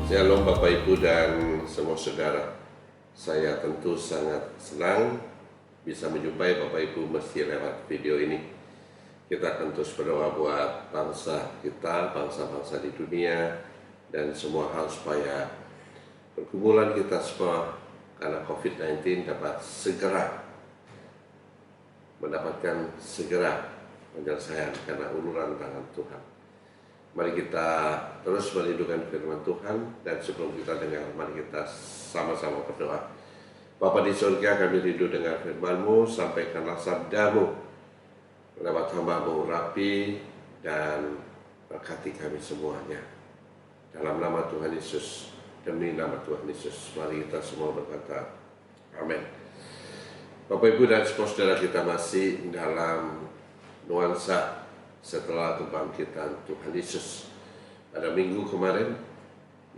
Shalom Bapak Ibu dan semua saudara. Saya tentu sangat senang bisa menjumpai Bapak Ibu meski lewat video ini. Kita akan terus berdoa buat bangsa kita, bangsa-bangsa di dunia, dan semua hal supaya pergumulan kita semua karena COVID-19 dapat segera mendapatkan penyelesaian karena uluran tangan Tuhan. Mari kita terus merindukan firman Tuhan, dan sebelum kita dengar, mari kita sama-sama berdoa. Bapa di surga, kami rindu dengar firman-Mu, sampaikanlah sabda-Mu lewat hamba-Mu Rapi, dan berkati kami semuanya. Dalam nama Tuhan Yesus, demi nama Tuhan Yesus, mari kita semua berkata, amin. Bapak Ibu dan saudara, kita masih dalam nuansa setelah kebangkitan Tuhan Yesus. Pada minggu kemarin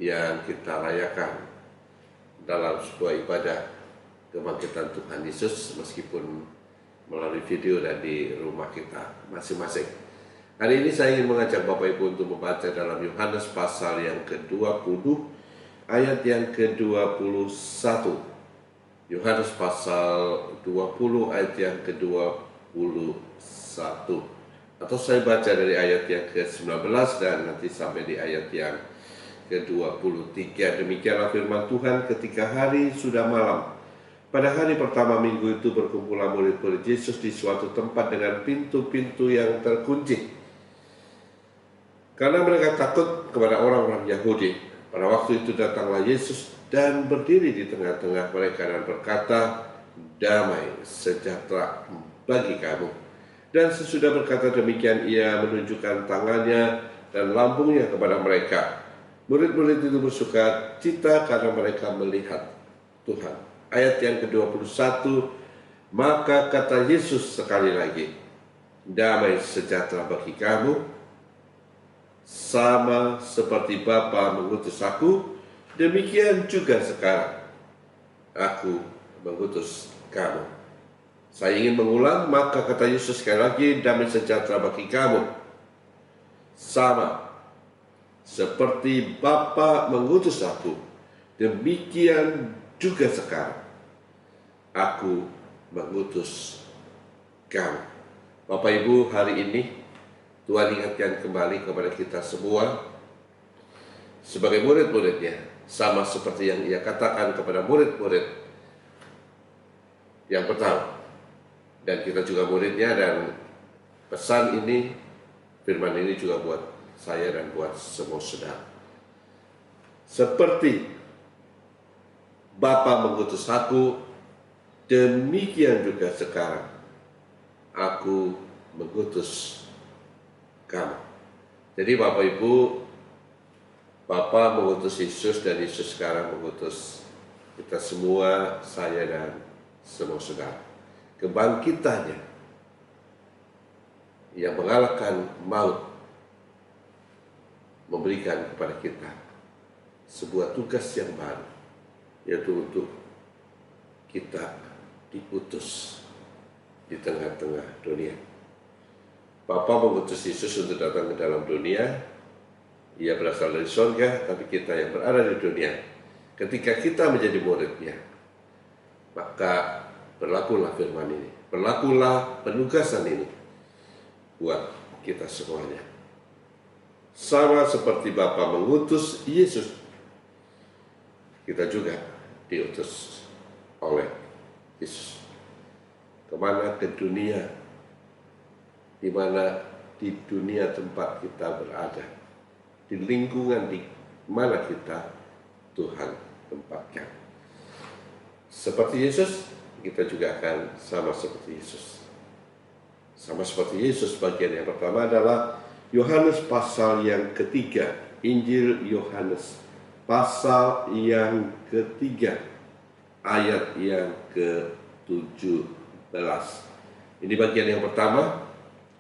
yang kita rayakan dalam sebuah ibadah kebangkitan Tuhan Yesus, meskipun melalui video dan di rumah kita masing-masing. Hari ini saya ingin mengajak Bapak Ibu untuk membaca dalam Yohanes pasal yang ke-20 ayat yang ke-21. Yohanes pasal 20 ayat yang ke-21. Atau saya baca dari ayat yang ke-19 dan nanti sampai di ayat yang ke-23. Demikianlah firman Tuhan. Ketika hari sudah malam, pada hari pertama minggu itu berkumpullah murid-murid Yesus di suatu tempat dengan pintu-pintu yang terkunci, karena mereka takut kepada orang-orang Yahudi. Pada waktu itu datanglah Yesus dan berdiri di tengah-tengah mereka dan berkata, "Damai sejahtera bagi kamu." Dan sesudah berkata demikian, ia menunjukkan tangannya dan lambungnya kepada mereka. Murid-murid itu bersuka cita karena mereka melihat Tuhan. Ayat yang ke-21, maka kata Yesus sekali lagi, "Damai sejahtera bagi kamu, sama seperti Bapa mengutus aku, demikian juga sekarang aku mengutus kamu." Saya ingin mengulang, maka kata Yesus sekali lagi, damai sejahtera bagi kamu, sama seperti Bapa mengutus aku, demikian juga sekarang aku mengutus kamu. Bapak Ibu, hari ini Tuhan ingatkan kembali kepada kita semua sebagai murid-muridnya, sama seperti yang ia katakan kepada murid-murid yang pertama. Dan kita juga muridnya, dan pesan ini, firman ini juga buat saya dan buat semua saudara. Seperti Bapa mengutus aku, demikian juga sekarang aku mengutus kamu. Jadi Bapak Ibu, Bapa mengutus Yesus dan Yesus sekarang mengutus kita semua, saya dan semua saudara. Kebangkitannya yang mengalahkan maut memberikan kepada kita sebuah tugas yang baru, yaitu untuk kita diutus di tengah-tengah dunia. Bapa mengutus Yesus untuk datang ke dalam dunia. Ia berasal dari surga, tapi kita yang berada di dunia, ketika kita menjadi muridnya, maka berlakulah firman ini, berlakulah penugasan ini buat kita semuanya. Sama seperti Bapa mengutus Yesus, kita juga diutus oleh Yesus. Kemana? Ke dunia, di mana di dunia tempat kita berada, di lingkungan di mana kita Tuhan tempatkan. Seperti Yesus, kita juga akan sama seperti Yesus. Sama seperti Yesus, bagian yang pertama adalah Yohanes pasal yang ketiga. Injil Yohanes pasal yang ketiga, ayat yang ke-17. Ini bagian yang pertama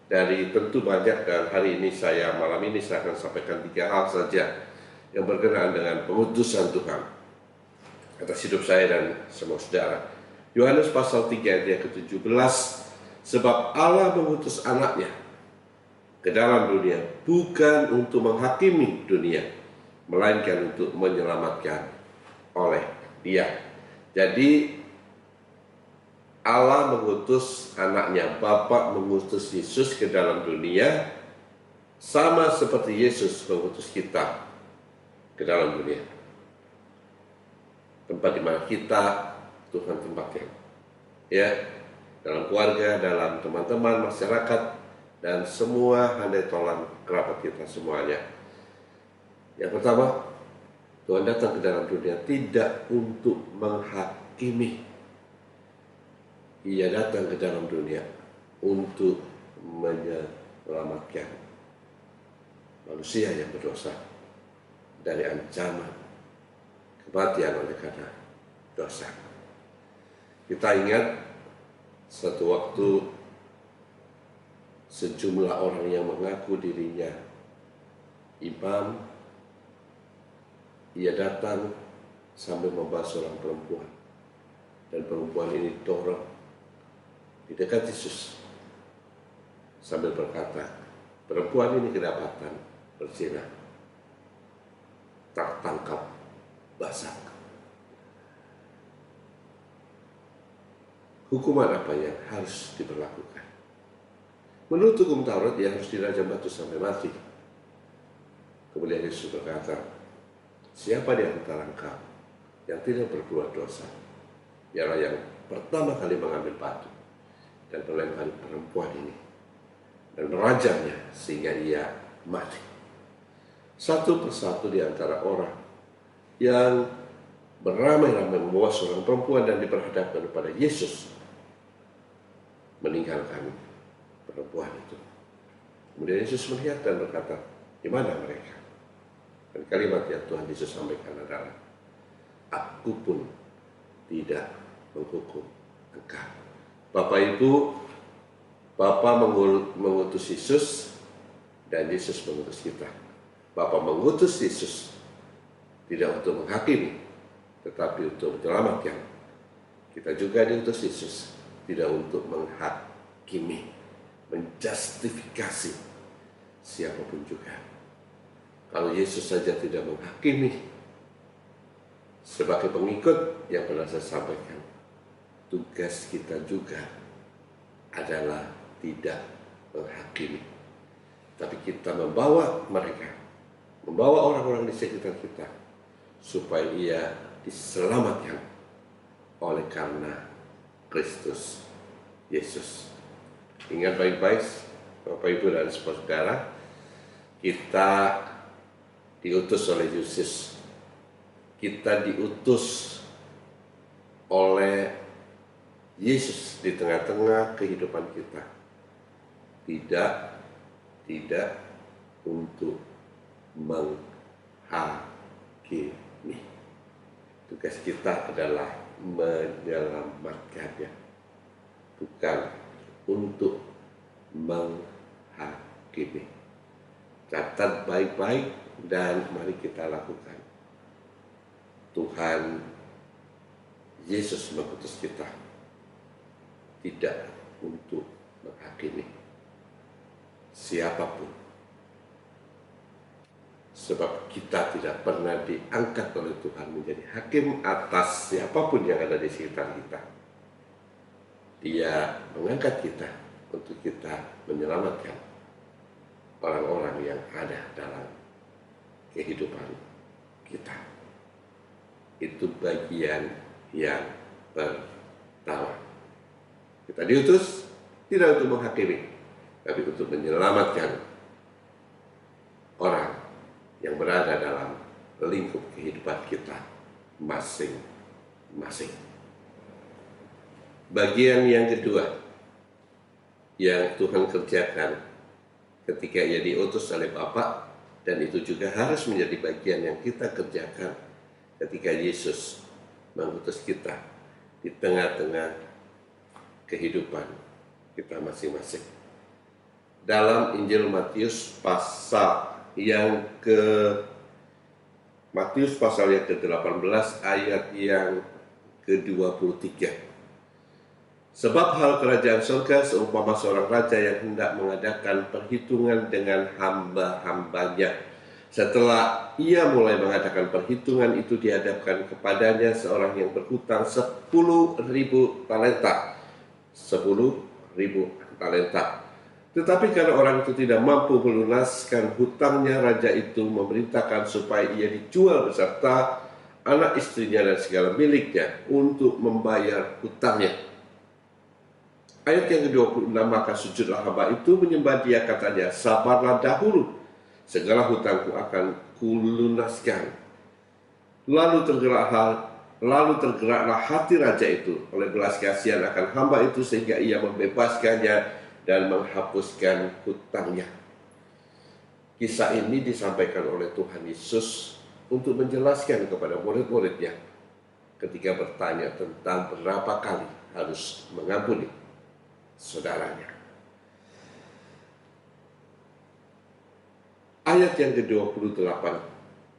dari tentu banyak, dan malam ini saya akan sampaikan 3 hal saja yang berkenaan dengan pengutusan Tuhan atas hidup saya dan semua saudara. Yohanes pasal 3 ayat yang ke-17, sebab Allah mengutus anaknya ke dalam dunia bukan untuk menghakimi dunia, melainkan untuk menyelamatkan oleh Dia. Jadi Allah mengutus anaknya, Bapa mengutus Yesus ke dalam dunia, sama seperti Yesus mengutus kita ke dalam dunia. Tempat di mana kita Tuhan tempatkan, ya, dalam keluarga, dalam teman-teman, masyarakat, dan semua handai tolan kerabat kita semuanya. Yang pertama, Tuhan datang ke dalam dunia tidak untuk menghakimi. Ia datang ke dalam dunia untuk menyelamatkan manusia yang berdosa dari ancaman kematian oleh karena dosa. Kita ingat satu waktu sejumlah orang yang mengaku dirinya imam, ia datang sambil membawa seorang perempuan, dan perempuan ini dorong di dekat Yesus sambil berkata, perempuan ini kedapatan berzina, tertangkap basah. Hukuman apa yang harus diberlakukan? Menurut hukum Taurat, dia harus dirajam batu sampai mati. Kemudian Yesus berkata, siapa di antara engkau yang tidak berbuat dosa, ialah yang pertama kali mengambil batu dan melempari perempuan ini dan merajamnya sehingga ia mati. Satu persatu di antara orang yang beramai-ramai membawa seorang perempuan dan diperhadapkan kepada Yesus meninggalkan perempuan itu. Kemudian Yesus melihat dan berkata, di mana mereka? Dan kalimat yang Tuhan Yesus sampaikan adalah, aku pun tidak menghukum engkau. Bapak Ibu, Bapa mengutus Yesus dan Yesus mengutus kita. Bapa mengutus Yesus tidak untuk menghakimi, tetapi untuk menyelamatkan. Kita juga diutus Yesus tidak untuk menghakimi, menjustifikasi siapapun juga. Kalau Yesus saja tidak menghakimi, sebagai pengikut yang pernah saya sampaikan, tugas kita juga adalah tidak menghakimi, tapi kita membawa mereka, membawa orang-orang di sekitar kita, supaya ia diselamatkan oleh karena Kristus Yesus. Ingat baik-baik, Bapak Ibu dan saudara, kita diutus oleh Yesus. Kita diutus oleh Yesus di tengah-tengah kehidupan kita. Tidak untuk menghakimi. Tugas kita adalah menyelamatkannya, bukan untuk menghakimi. Catat baik-baik dan mari kita lakukan. Tuhan Yesus mengutus kita tidak untuk menghakimi siapapun, sebab kita tidak pernah diangkat oleh Tuhan menjadi hakim atas siapapun yang ada di sekitar kita. Dia mengangkat kita untuk kita menyelamatkan orang-orang yang ada dalam kehidupan kita. Itu bagian yang pertama. Kita diutus tidak untuk menghakimi, tapi untuk menyelamatkan orang yang berada dalam lingkup kehidupan kita masing-masing. Bagian yang kedua yang Tuhan kerjakan ketika ia diutus oleh Bapa, dan itu juga harus menjadi bagian yang kita kerjakan ketika Yesus mengutus kita di tengah-tengah kehidupan kita masing-masing. Dalam Injil Matius pasal yang ke-18 ayat yang ke-23. Sebab hal kerajaan surga seumpama seorang raja yang hendak mengadakan perhitungan dengan hamba-hambanya. Setelah ia mulai mengadakan perhitungan itu, dihadapkan kepadanya seorang yang berhutang 10.000 talenta. 10.000 talenta. Tetapi karena orang itu tidak mampu melunaskan hutangnya, raja itu memerintahkan supaya ia dijual beserta anak istrinya dan segala miliknya untuk membayar hutangnya. Ayat yang ke-26, maka sujudlah hamba itu menyembah dia, katanya, sabarlah dahulu, segala hutangku akan kulunaskan. Lalu tergeraklah hati raja itu oleh belas kasihan akan hamba itu, sehingga ia membebaskannya dan menghapuskan hutangnya. Kisah ini disampaikan oleh Tuhan Yesus untuk menjelaskan kepada murid-muridnya ketika bertanya tentang berapa kali harus mengampuni saudaranya. Ayat yang ke-28.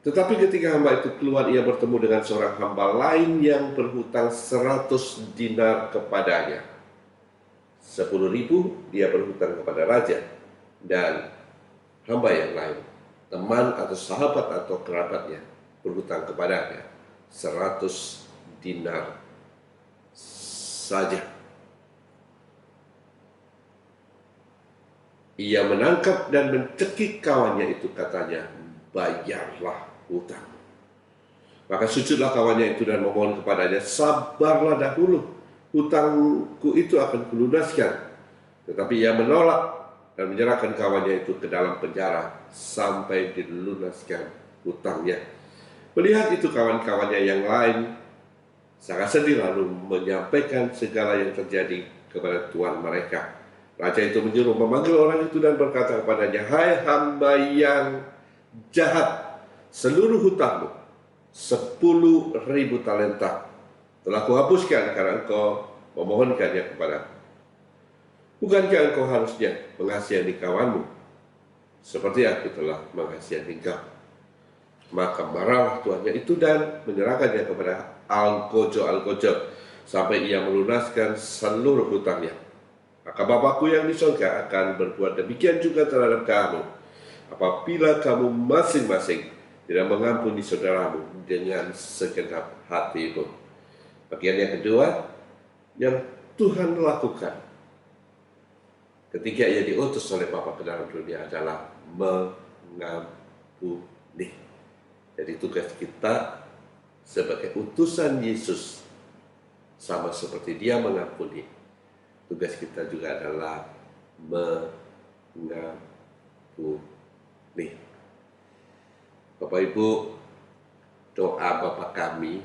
Tetapi ketika hamba itu keluar, ia bertemu dengan seorang hamba lain yang berhutang 100 dinar kepadanya. 10.000 dia berhutang kepada raja, dan hamba yang lain, teman atau sahabat atau kerabatnya, berhutang kepadanya 100 dinar saja. Ia menangkap dan mencekik kawannya itu, katanya, bayarlah hutang. Maka sujudlah kawannya itu dan memohon kepadanya, sabarlah dahulu, hutangku itu akan kulunaskan. Tetapi ia menolak dan menyerahkan kawannya itu ke dalam penjara sampai dilunaskan hutangnya. Melihat itu kawan-kawannya yang lain sangat sedih, lalu menyampaikan segala yang terjadi kepada tuan mereka. Raja itu menyuruh memanggil orang itu dan berkata kepadanya, hai hamba yang jahat, seluruh hutangmu 10.000 talenta telah kuhapuskan karena engkau memohonkannya kepadaku. Bukankah engkau harusnya mengasihani kawanmu seperti aku telah mengasihani engkau? Maka marahlah tuannya itu dan menyerahkannya kepada algojo sampai ia melunaskan seluruh hutangnya. Maka Bapakku yang di surga akan berbuat demikian juga terhadap kamu, apabila kamu masing-masing tidak mengampuni saudaramu dengan segenap hatimu. Bagian yang kedua yang Tuhan lakukan ketika ia diutus oleh Bapa ke dalam dunia adalah mengampuni. Jadi tugas kita sebagai utusan Yesus sama seperti dia mengampuni, tugas kita juga adalah mengampuni. Bapak Ibu, doa Bapa kami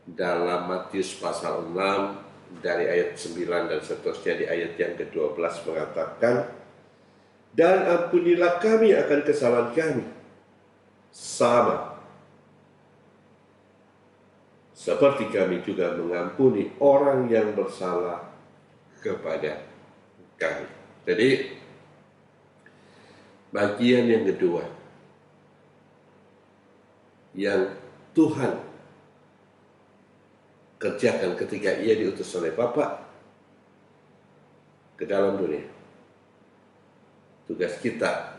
dalam Matius pasal 6 dari ayat 9 dan seterusnya di ayat yang ke-12 mengatakan, dan ampunilah kami akan kesalahan kami, sama seperti kami juga mengampuni orang yang bersalah kepada kami. Jadi bagian yang kedua yang Tuhan kerjakan ketika ia diutus oleh Bapa ke dalam dunia, tugas kita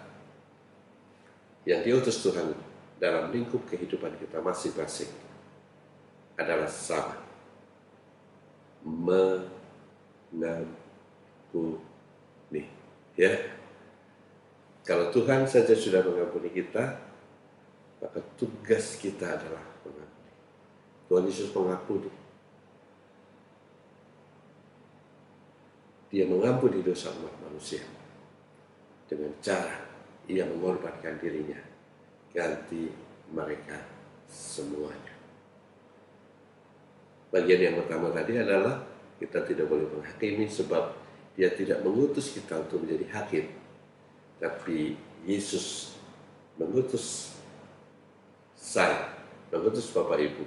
yang diutus Tuhan dalam lingkup kehidupan kita masing-masing adalah sama, mengampuni. Ya, kalau Tuhan saja sudah mengampuni kita, maka tugas kita adalah mengampuni. Tuhan Yesus mengampuni. Dia mengampuni dosa umat manusia dengan cara ia mengorbankan dirinya ganti mereka semuanya. Bagian yang pertama tadi adalah kita tidak boleh menghakimi, sebab dia tidak mengutus kita untuk menjadi hakim, tapi Yesus mengutus saya, mengutus Bapak Ibu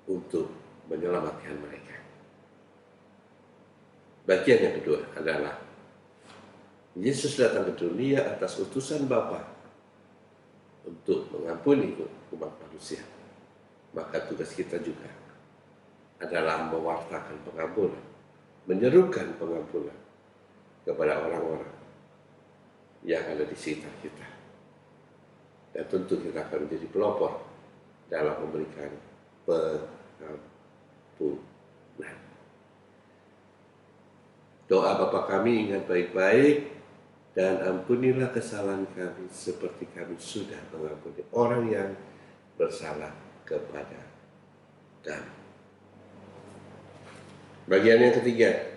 untuk menyelamatkan mereka. Bagian yang kedua adalah Yesus datang ke dunia atas utusan Bapa untuk mengampuni umat manusia. Maka tugas kita juga adalah mewartakan pengampunan, menyerukan pengampunan kepada orang-orang yang ada di sekitar kita. Dan tentu kita akan menjadi pelopor dalam memberikan pengampunan. Doa Bapa kami, ingat baik-baik, dan ampunilah kesalahan kami seperti kami sudah mengampuni orang yang bersalah kepada kami. Bagian yang ketiga.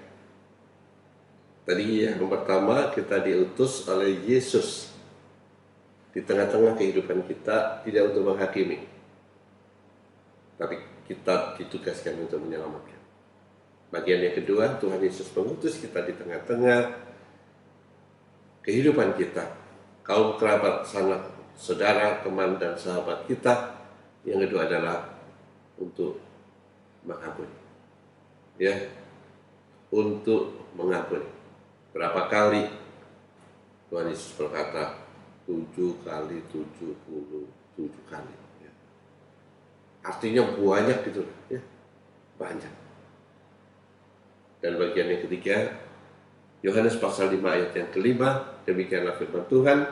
Tadi yang pertama, kita diutus oleh Yesus di tengah-tengah kehidupan kita, tidak untuk menghakimi, tapi kita ditugaskan untuk menyelamatkan. Bagian yang kedua, Tuhan Yesus mengutus kita di tengah-tengah kehidupan kita, kaum kerabat, sanak, saudara, teman, dan sahabat kita. Yang kedua adalah untuk mengampuni. Ya, untuk mengampuni. Berapa kali Tuhan Yesus berkata? 7 kali 77 kali. Ya. Artinya banyak gitu, ya, banyak. Dan bagian yang ketiga, Yohanes pasal 5 ayat yang kelima, demikianlah firman Tuhan.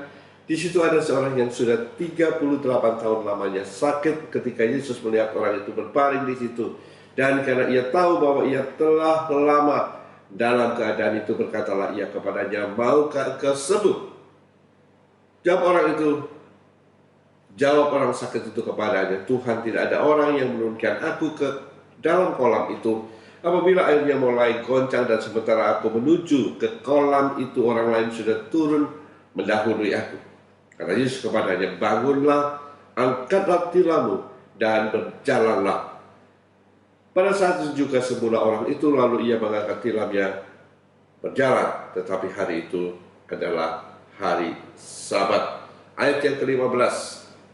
Di situ ada seorang yang sudah 38 tahun lamanya sakit. Ketika Yesus melihat orang itu berbaring di situ, dan karena ia tahu bahwa ia telah lama dalam keadaan itu, berkatalah ia kepadanya, maukah engkau sembuh? Jawab orang sakit itu kepadanya, Tuhan, tidak ada orang yang menurunkan aku ke dalam kolam itu apabila airnya mulai goncang, dan sementara aku menuju ke kolam itu, orang lain sudah turun mendahului aku. Kata Yesus kepadanya, bangunlah, angkatlah tilammu, dan berjalanlah. Pada saat itu juga semula orang itu, lalu ia mengangkat tilamnya berjalan. Tetapi hari itu adalah hari Sabat. Ayat yang ke-15,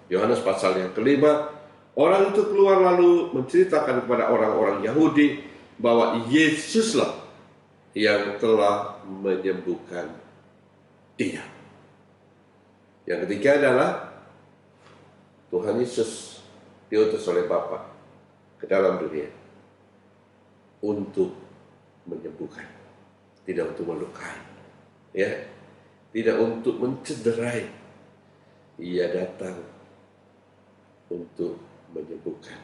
Yohanes pasal yang kelima, orang itu keluar lalu menceritakan kepada orang-orang Yahudi bahwa Yesuslah yang telah menyembuhkan dia. Yang ketiga adalah Tuhan Yesus diutus oleh Bapa ke dalam dunia untuk menyembuhkan, tidak untuk melukai, ya, tidak untuk mencederai. Ia datang untuk menyembuhkan.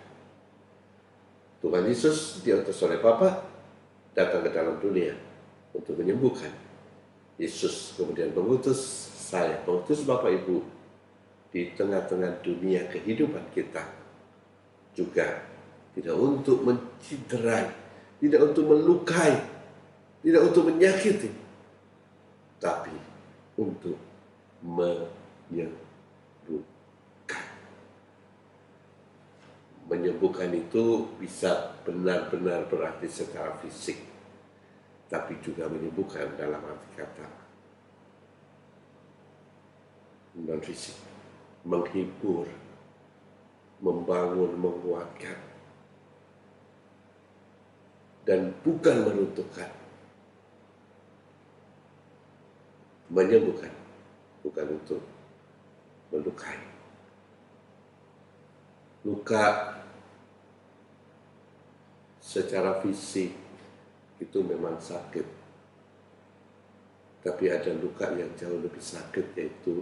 Tuhan Yesus diutus oleh Bapa datang ke dalam dunia untuk menyembuhkan. Yesus kemudian mengutus saya, mengutus Bapak Ibu di tengah-tengah dunia kehidupan kita juga, tidak untuk mencederai, tidak untuk melukai, tidak untuk menyakiti, tapi untuk menyembuhkan. Menyembuhkan itu bisa benar-benar berarti secara fisik, tapi juga menyembuhkan dalam arti kata non fisik, menghibur, membangun, menguatkan, dan bukan menuntukkan. Menyembuhkan bukan untuk melukai. Luka secara fisik itu memang sakit, tapi ada luka yang jauh lebih sakit, yaitu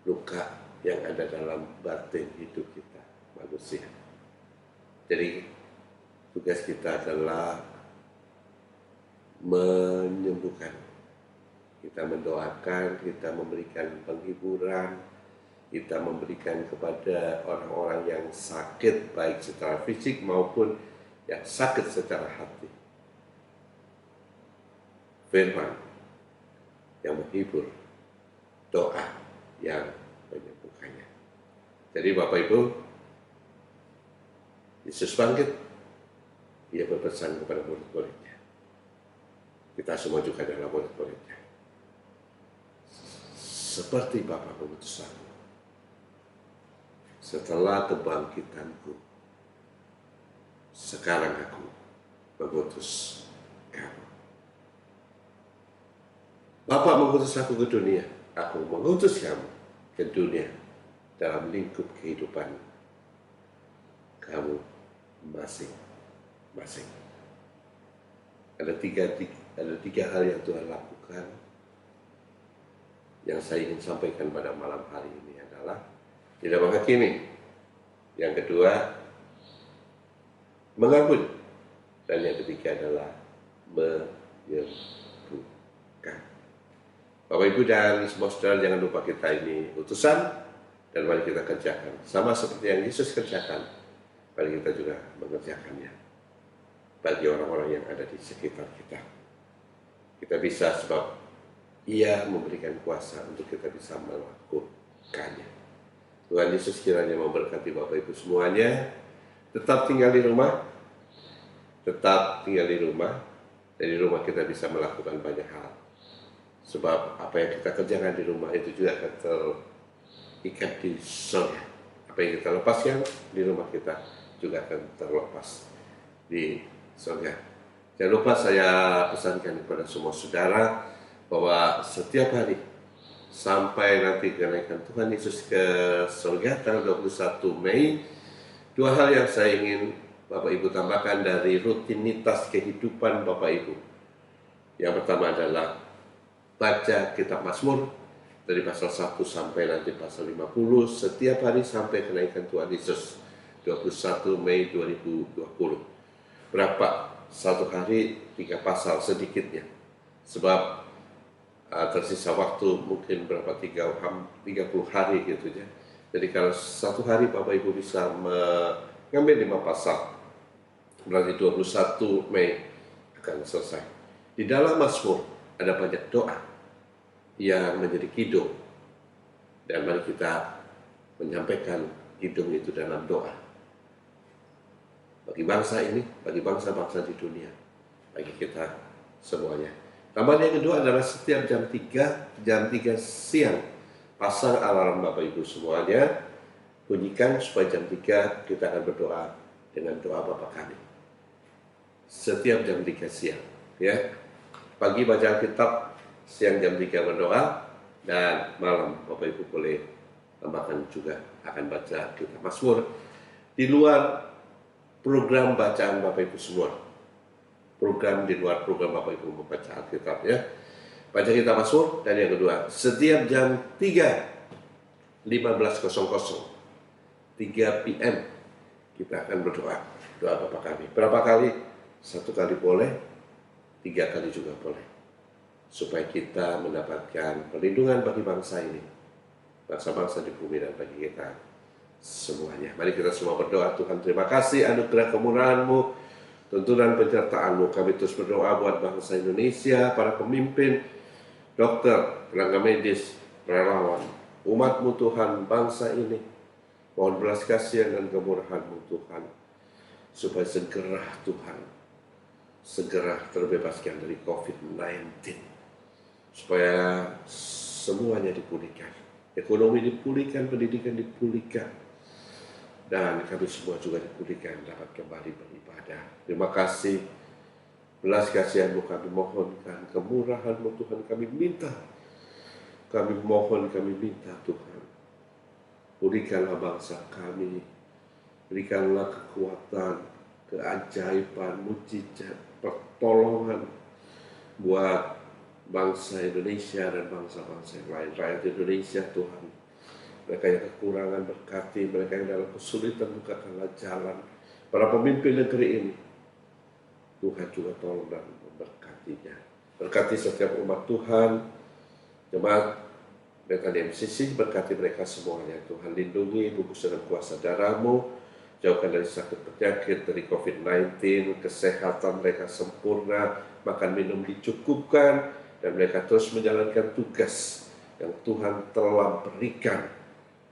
luka yang ada dalam batin hidup kita manusia. Jadi tugas kita adalah menyembuhkan. Kita mendoakan, kita memberikan penghiburan, kita memberikan kepada orang-orang yang sakit, baik secara fisik maupun yang sakit secara hati, firman yang menghibur, doa yang menyembuhkannya. Jadi Bapak Ibu, Yesus bangkit, ia berpesan kepada murid-muridnya. Kita semua juga adalah murid-muridnya. Seperti Bapa mengutus aku, setelah kebangkitanku, sekarang aku mengutus kamu. Bapa mengutus aku ke dunia, aku mengutus kamu ke dunia dalam lingkup kehidupan kamu masing-masing. Ada tiga hal yang Tuhan lakukan, yang saya ingin sampaikan pada malam hari ini adalah tidak menghakimi. Yang kedua, mengampuni. Dan yang ketiga adalah menyembuhkan. Bapak Ibu dan semua saudara, jangan lupa kita ini utusan, dan mari kita kerjakan. Sama seperti yang Yesus kerjakan, mari kita juga mengerjakannya bagi orang-orang yang ada di sekitar kita. Kita bisa sebab Ia memberikan kuasa untuk kita bisa melakukannya. Tuhan Yesus kiranya memberkati Bapak Ibu semuanya. Tetap tinggal di rumah. Tetap tinggal di rumah. Dari rumah kita bisa melakukan banyak hal. Sebab apa yang kita kerjakan di rumah itu juga akan terikat di surga. Apa yang kita lepaskan di rumah kita juga akan terlepas di surga. Jangan lupa saya pesankan kepada semua saudara bahwa setiap hari sampai nanti kenaikan Tuhan Yesus ke surga tanggal 21 Mei, dua hal yang saya ingin Bapak Ibu tambahkan dari rutinitas kehidupan Bapak Ibu. Yang pertama adalah baca kitab Mazmur dari pasal 1 sampai nanti pasal 50 setiap hari sampai kenaikan Tuhan Yesus 21 Mei 2020. Berapa? Satu hari 3 pasal sedikitnya. Sebab tersisa waktu mungkin berapa 30 hari gitu ya. Jadi kalau satu hari Bapak Ibu bisa mengambil 5 pasal, berarti 21 Mei akan selesai. Di dalam Mazmur ada banyak doa yang menjadi kidung, dan mari kita menyampaikan kidung itu dalam doa bagi bangsa ini, bagi bangsa-bangsa di dunia, bagi kita semuanya. Tambahan yang kedua adalah setiap jam 3 siang, pasang alarm Bapak Ibu semuanya, bunyikan supaya jam 3 kita akan berdoa dengan doa Bapa kami. Setiap jam 3 siang, ya. Pagi baca Alkitab, siang jam 3 berdoa, dan malam Bapak Ibu boleh tambahkan juga akan baca kitab Mazmur. Di luar program bacaan Bapak Ibu semua, program di luar program Bapak Ibu membaca Alkitab, ya. Baca kitab Mazmur. Dan yang kedua, setiap jam 3 PM kita akan berdoa, doa Bapa kami. Berapa kali? 1 kali boleh, 3 kali juga boleh, supaya kita mendapatkan perlindungan bagi bangsa ini, bangsa-bangsa di bumi, dan bagi kita semuanya. Mari kita semua berdoa. Tuhan, terima kasih anugerah kemurahan-Mu, tuntunan penyertaan-Mu. Kami terus berdoa buat bangsa Indonesia, para pemimpin, dokter, tenaga medis, relawan, umat-Mu Tuhan, bangsa ini. Mohon belas kasihan dan kemurahan-Mu Tuhan, supaya segera Tuhan, segera terbebaskan dari COVID-19, supaya semuanya dipulihkan, ekonomi dipulihkan, pendidikan dipulihkan, dan kami semua juga dipulihkan, dapat kembali beribadah. Terima kasih, belas kasihan-Mu kami mohonkan, kemurahan-Mu Tuhan kami minta, kami mohon, kami minta Tuhan, pulihkanlah bangsa kami, berikanlah kekuatan, keajaiban, mujizat, pertolongan buat bangsa Indonesia dan bangsa-bangsa yang lain. Rakyat Indonesia Tuhan, mereka yang kekurangan berkati, mereka yang dalam kesulitan bukakanlah jalan. Para pemimpin negeri ini, Tuhan juga tolong dan memberkatinya. Berkati setiap umat Tuhan, jemaat mereka di MCC, berkati mereka semuanya. Tuhan lindungi, bungkus dengan kuasa darah-Mu, jauhkan dari sakit penyakit, dari COVID-19, kesehatan mereka sempurna, makan minum dicukupkan, dan mereka terus menjalankan tugas yang Tuhan telah berikan,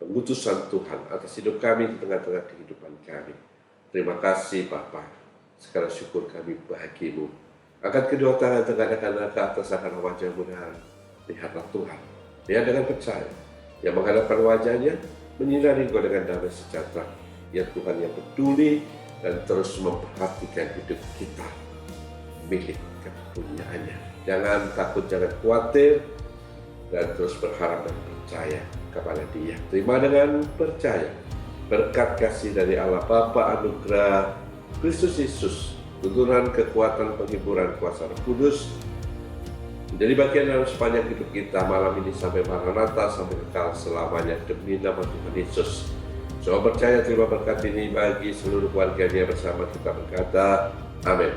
pengutusan Tuhan atas hidup kami di tengah-tengah kehidupan kami. Terima kasih Bapa, segala syukur kami bagimu. Angkat kedua tangan, tengadahkan ke atas akan wajah-Mu dan lihatlah Tuhan. Dia dengan percaya, yang menghadapkan wajahnya, menyinari Engkau dengan damai sejahtera. Ya Tuhan yang peduli dan terus memperhatikan hidup kita, milik kepunyaannya. Jangan takut, jangan khawatir, dan terus berharap dan percaya kepada Dia. Terima dengan percaya berkat kasih dari Allah Bapa, anugerah Kristus Yesus, tuntunan kekuatan, penghiburan kuasa Roh Kudus, Menjadi bagian dalam sepanjang hidup kita malam ini sampai Maranatha, sampai kekal selamanya demi nama Tuhan Yesus. Semua percaya terima berkat ini bagi seluruh keluarganya bersama kita berkata, amin.